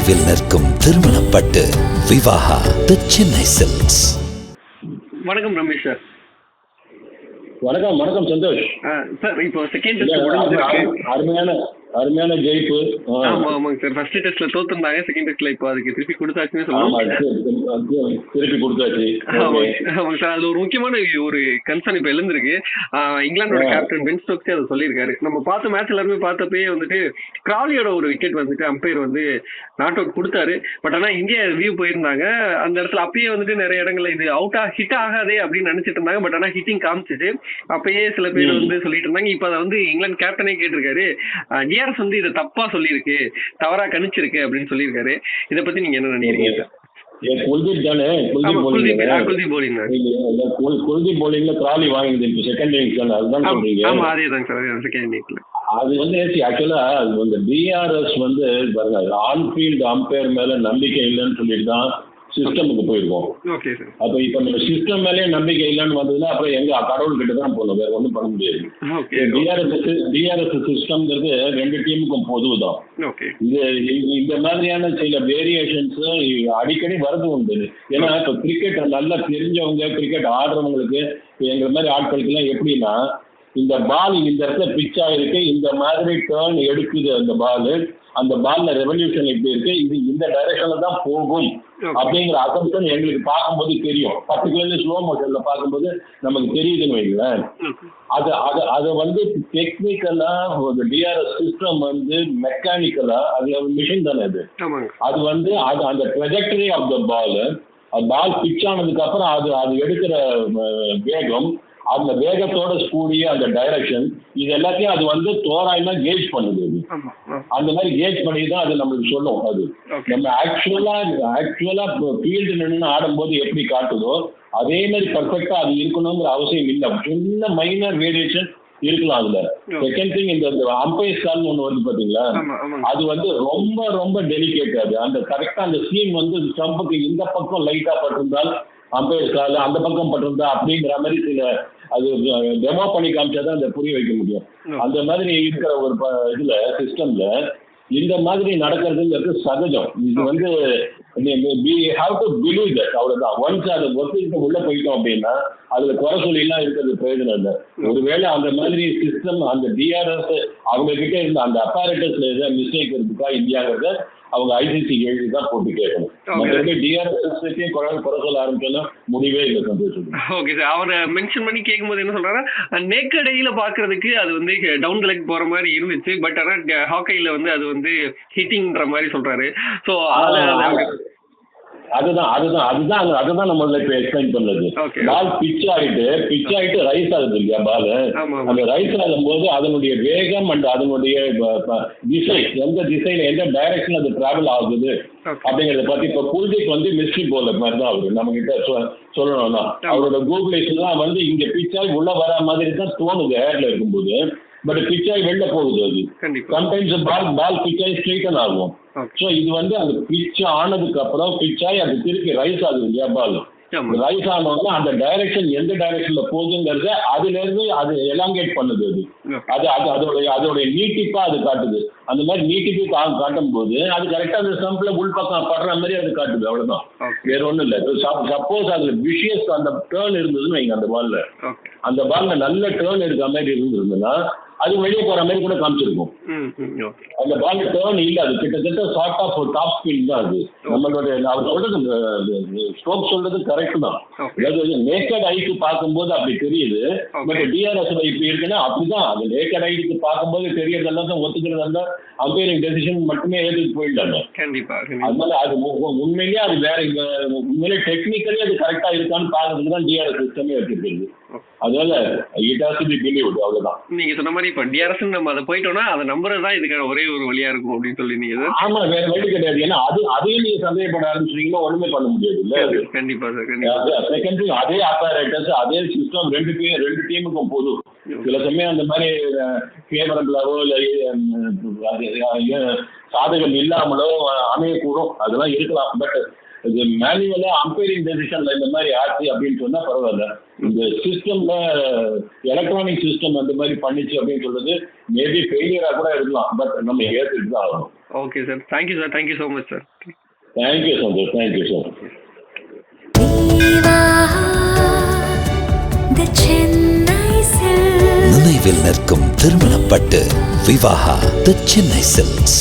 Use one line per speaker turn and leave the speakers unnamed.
தொலைவில் நிற்கும் திருமணப்பட்டு விவாகா தி சென்னை சில்க்ஸ்.
வணக்கம் ரமேஷ் சார்.
வணக்கம் வணக்கம் சந்தோஷ்
சார். இப்போ செகண்ட் டெஸ்ட் முடிஞ்சிருக்கு.
அருமையான ஜெயிப்பு.
ஆமாங்க சார். ஃபர்ஸ்ட் டெஸ்ட்ல தோத்துருந்தாங்க, செகண்ட் டெஸ்ட்ல இப்போ அதுக்கு திருப்பி கொடுத்தாச்சுன்னு சொல்லலாம்.
திருப்பி கொடுத்தாச்சு.
ஆமாங்க சார். அது ஒரு முக்கியமான ஒரு கன்சர்ன் இப்போ எழுந்திருக்கு. இங்கிலாந்தோட கேப்டன் பென் ஸ்டோக்ஸே அதை சொல்லியிருக்காரு. நம்ம பார்த்த மேட்ச் எல்லாருமே பார்த்தப்பயே வந்துட்டு கிராலியோட ஒரு விக்கெட் வந்துட்டு அம்பையர் வந்து நாட் அவுட் கொடுத்தாரு. பட் ஆனால் இந்தியா ரிவ்யூ போயிருந்தாங்க. அந்த இடத்துல அப்பயே வந்துட்டு நிறைய இடங்கள்ல இது ஹிட் ஆகாதே அப்படின்னு நினைச்சிட்டு இருந்தாங்க. பட் ஆனால் ஹிட்டிங் காமிச்சிட்டு அப்பயே சில பேர் வந்து சொல்லிட்டு இருந்தாங்க. இப்போ அதை வந்து இங்கிலாந்து கேப்டனே கேட்டிருக்காரு. டிஆர்எஸ் வந்து இதை தப்பா சொல்லியிருக்கு, தவறா கணிச்சிருக்கு அப்படின்னு சொல்லியிருக்காரு. இதை பத்தி நீங்க என்ன நினைக்கிறீங்க?
குல்தீப் தானே?
குல்தீப்
போலிங்ல கிராலி வாங்கினது செகண்ட் இன்னிங்ஸ் தானே, அதுதான் சொல்றீங்க?
ஆமா, அதேதாங்க சார். செகண்ட் இன்னிங்ஸ்ல
அது வந்து ஆக்சுவலா அந்த டிஆர்எஸ் வந்து பாருங்க, ஆன்ஃபீல்டு அம்பையர் மேல நம்பிக்கை இல்லைன்னு சொல்லிட்டு தான் சிஸ்டமுக்கு போயிருக்கோம். அப்ப இப்ப நம்ம சிஸ்டம் மேலேயே நம்பிக்கை இல்லைன்னு வந்ததுன்னா அப்புறம் எங்க கடவுள் கிட்ட தான் போகணும், வேற ஒன்றும் பண்ண முடியாது. டிஆர்எஸ் சிஸ்டம்ங்கிறது ரெண்டு டீமுக்கும் பொதுவுதான். இது இந்த மாதிரியான சில வேரியேஷன்ஸ் அடிக்கடி வரது உண்டு. ஏன்னா இப்ப கிரிக்கெட் நல்லா தெரிஞ்சவங்க, கிரிக்கெட் ஆடுறவங்களுக்கு எங்க மாதிரி ஆட்களுக்கு எல்லாம் எப்படின்னா, இந்த பால் இந்த இடத்துல பிச் ஆயிருக்கு, இந்த மாதிரி டேர்ன் எடுக்குது அந்த பால்ல ரெவல்யூஷன் எப்படி இருக்கு, இது இந்த டைரக்ஷன்ல தான் போகும் அப்படிங்கிற அசம்ஷன் எங்களுக்கு பார்க்கும்போது தெரியும். பர்டிகுலர்லி ஸ்லோ மோஷன்ல பார்க்கும்போது நமக்கு தெரியுதுன்னு வைங்களேன். அது வந்து டெக்னிக்கலா டிஆர்எஸ் சிஸ்டம் வந்து மெக்கானிக்கலா அது மிஷின் தானே. அது வந்து அந்த trajectory of the ball pitch ஆனதுக்கு அப்புறம் அது எடுக்கிற வேகம், அந்த வேகத்தோட கூடிய அந்த டைரக்ஷன், இது எல்லாத்தையும் அது வந்து தோராயமா கேஜ் பண்ணுது. அந்த மாதிரி கேஜ் பண்ணி தான் அது நம்மளுக்கு சொல்லும். அது நம்ம ஆக்சுவலா ஃபீல்டு நின்று ஆடும்போது எப்படி காட்டுதோ அதே மாதிரி பர்ஃபெக்டா அது இருக்கணுங்கிற அவசியம் இல்லை. சின்ன மைனர் வேரியேஷன் இருக்கலாம் அதுல. செகண்ட் திங், இந்த அம்பையர் கால் ஒண்ணு வந்து பாத்தீங்களா, அது வந்து ரொம்ப ரொம்ப டெலிகேட். அது அந்த கரெக்டா அந்த சீம் வந்து ஸ்டம்புக்கு இந்த பக்கம் லைட்டா பட்டிருந்தால் அம்பையர் கால், அந்த பக்கம் பட்டிருந்தா அப்படிங்கிற மாதிரி சில அது டெமோ பண்ணி காமிச்சாதான் அதை புரிய வைக்க முடியும். அந்த மாதிரி இருக்கிற ஒரு இதுல சிஸ்டம்ல இந்த மாதிரி நடக்கிறதுங்கிறது சகஜம். இது வந்து அவ்வளவுதான். ஒன்ஸ் அதை ஒத்துக்கிட்டு உள்ள போயிட்டோம் அப்படின்னா அதுல குறை சொல்லிலாம் இருக்கிறது பிரயோஜனம் இல்லை. ஒருவேளை அந்த மாதிரி சிஸ்டம் அந்த டிஆர்எஸ் அவங்க கிட்ட இருந்த அந்த அப்பாரட்டஸ்ல ஏதாவது மிஸ்டேக் இருக்குக்கா இல்லையாங்கிறத அவங்க ஐசிசி எழுதி தான் போட்டு கேட்கணும். மற்றபடி டிஆர்எஸ் குறை சொல்ல ஆரம்பிச்சோன்னா முடிவே இல்லை. சந்தோஷம்.
Okay sir. அவர் மென்ஷன் பண்ணி கேட்கும்போது என்ன சொல்றாங்கன்னா, நேக்கடையில பாக்குறதுக்கு அது வந்து டவுன் த லெக் போற மாதிரி இருந்துச்சு. பட் ஆனா ஹாக்கைல வந்து அது வந்து ஹிட்டிங்ன்ற மாதிரி சொல்றாரு. ஸோ
அதுதான் நம்ம இப்ப எக்ஸ்பிளைன் பண்ணது. பால் பிச் ஆயிட்டு ரைஸ் ஆகுது இல்லையா பால். அந்த ரைஸ் ஆகும்போது அதனுடைய வேகம் அண்ட் அதனுடைய திசை, எந்த திசையில எந்த டைரக்ஷன் அது டிராவல் ஆகுது அப்படிங்கறத பத்தி இப்ப குல்தீப் வந்து மிஸ்ட்ரி போலர் மாதிரி தான் அவரு நம்ம கிட்ட சொல்லணும்னா, அவரோட கூகுள்ஸ் எல்லாம் வந்து இங்க பிச்சாய் உள்ள வர மாதிரி தான் தோணுது ஏர்ல இருக்கும்போது. பட் பிச்சாய் வெளில போகுது. அது சம்டைம்ஸ் பால் பிச்சாய் ஸ்ட்ரெயிட்டன் ஆகும். ஸோ இது வந்து அந்த பிச் ஆனதுக்கு அப்புறம் பிச்சாய் அது திருப்பி ரைஸ் ஆகுது இல்லையா பால். ரைஸ் ஆனோம்னா அந்த டைரக்ஷன் எந்த டைரக்ஷன்ல போகுதுங்கிறத அதுல இருந்து அது எலாங்கேட் பண்ணுது. அது அதோடைய நீட்டிப்பா அது காட்டுது. அந்த மாதிரி நீட்டிப்பு காட்டும் போது அது கரெக்டா அந்த ஸ்டம்ப்ல உள்பக்கம் படுற மாதிரி அது காட்டுது. அவ்வளவுதான், வேற ஒண்ணும் இல்லை. சப்போஸ் அதுல விஷியஸ் அந்த டேர்ன் இருந்ததுன்னு வைங்க, அந்த பால்ல நல்ல டேர்ன் இருக்க மாதிரி இருந்ததுன்னா அது வெளியே போற மாதிரி கூட காமிச்சிருக்கும். அந்த பால் டேர்ன் இல்ல, அது கிட்டத்தட்ட ஷார்ட் ஆஃப் டாப் ஸ்பீட் தான். அது நம்மளோட அவர் சொல்றது ஸ்ட்ரோக் சொல்றது கரெக்ட் தான். அதாவது நேக்கட் ஐக்கு பார்க்கும்போது அப்படி தெரியுது. பட் டிஆர்எஸ் இப்படி இருக்குன்னா அப்படிதான். அது நேக்கட் ஐக்கு பார்க்கும்போது தெரியறதெல்லாம் தான் ஒத்துக்கிறதா அம்பையரிங் டெசிஷன் மட்டுமே ஏற்றுக்கு போயிட்டாங்க. அதனால அது உண்மையிலேயே அது வேற, உண்மையிலேயே டெக்னிக்கலி அது கரெக்டா இருக்கான்னு பாக்குறதுக்கு தான் டிஆர்எஸ் சிஸ்டமே வச்சிருக்கு. அதனால it has to be believed. அவ்வளவுதான்.
நீங்க சொன்ன மாதிரி இப்ப டிஆர்எஸ் நம்ம அதை போயிட்டோம்னா அதை நம்புறதுதான் இதுக்கான ஒரே ஒரு வழியா இருக்கும் அப்படின்னு சொல்லிருந்தீங்க.
ஆமா, வேற வழி கிடையாது. ஏன்னா அதையும் நீங்க சந்தேகப்பட ஆரம்பிச்சிட்டீங்கன்னா ஒண்ணுமே பண்ண முடியாது இல்ல.
கண்டிப்பா சார்.
செகண்ட் திங், அதே அப்பரேட்டஸ் அதே சிஸ்டம் ரெண்டு டீமுக்கும் போது சில சமயம் அந்த மாதிரி ஃபேவரபிளாவோ இல்ல சாதகம் இல்லாமலோ அமையக்கூடும். அதெல்லாம் இருக்கலாம். பட் இது மேனுவலா அம்பைரிங் டெசிஷன்ல இந்த மாதிரி ஆச்சு அப்படின்னு சொன்னா பரவாயில்ல. இந்த சிஸ்டம்ல எலக்ட்ரானிக் சிஸ்டம் அந்த மாதிரி பண்ணிச்சு அப்படின்னு சொல்றது மேபி ஃபெயிலியரா கூட இருக்கலாம். பட் நம்ம ஏற்றுட்டு தான் ஆகணும்.
Okay sir, thank you sir, thank you so much sir.
Thank you Santhosh, thank you so much.
நினைவில் நிற்கும் திருமணப்பட்டு விவாகா தி சென்னை சில்க்ஸ்.